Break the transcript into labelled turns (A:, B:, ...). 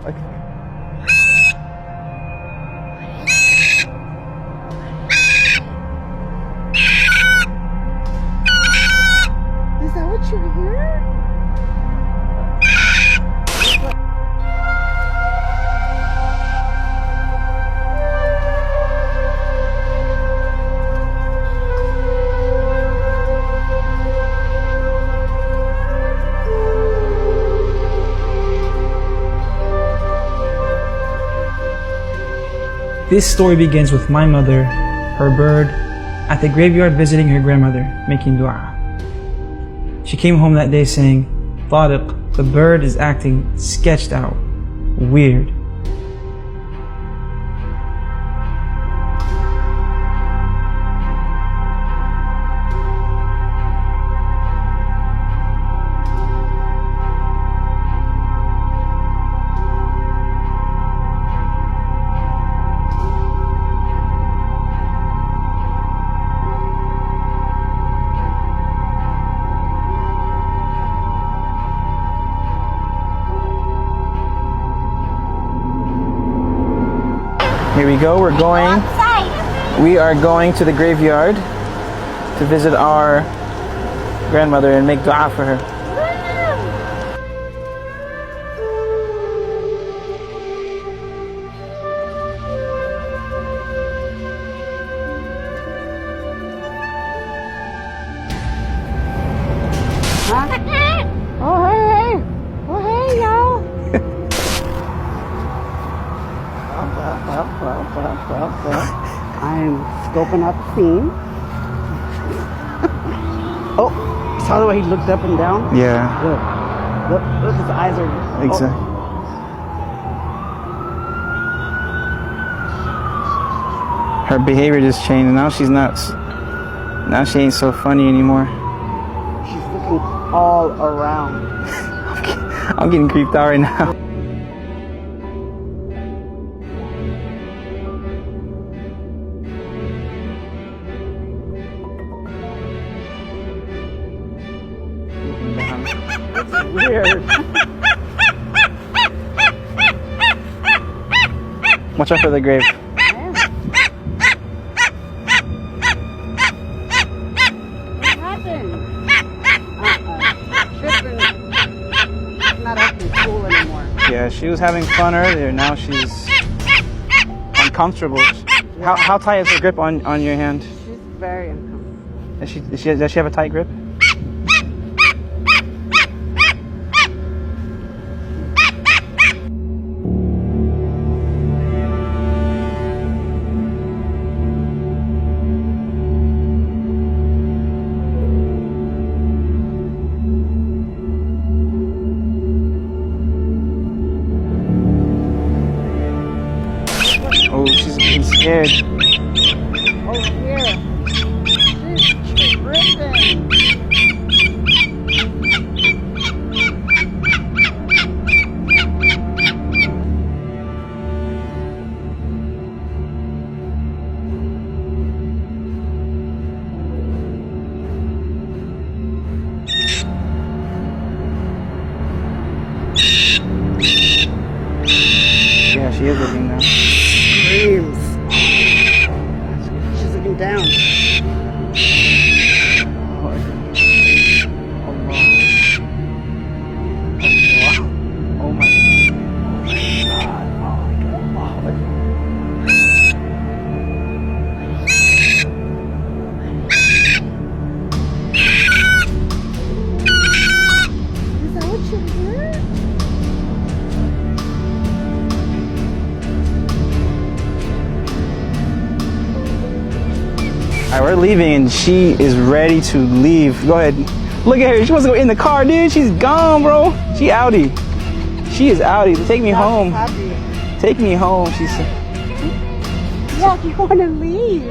A: Is that what you hear?
B: This story begins with my mother, her bird, at the graveyard visiting her grandmother, making dua. She came home that day saying, Tariq, the bird is acting sketched out, weird. Here we go, we are going to the graveyard to visit our grandmother and make dua for her.
A: Oh hey, y'all. Well. I'm scoping out the scene. Oh, you saw the way he looked up and down?
B: Yeah.
A: Look, his eyes are...
B: Exactly. Her behavior just changed. Now she's not... Now she ain't so funny anymore.
A: She's looking all around.
B: I'm getting creeped out right now.
A: Weird.
B: Watch out for the grave.
A: What happened? Tripping. Not acting cool anymore.
B: Yeah, she was having fun earlier. Now she's uncomfortable. How tight is her grip on your hand?
A: She's very uncomfortable.
B: Does she have a tight grip? Oh, she's getting scared.
A: Over here. She's tripping.
B: Yeah, she is looking now.
A: Screams. She's looking down.
B: Oh my
A: Is that what you heard?
B: Alright, we're leaving and she is ready to leave. Go ahead. Look at her. She wants to go in the car, dude. She's gone, bro. She outie. She is outie. Take me home.
A: Happy.
B: Take me home, she said.
A: Yeah, you want to leave.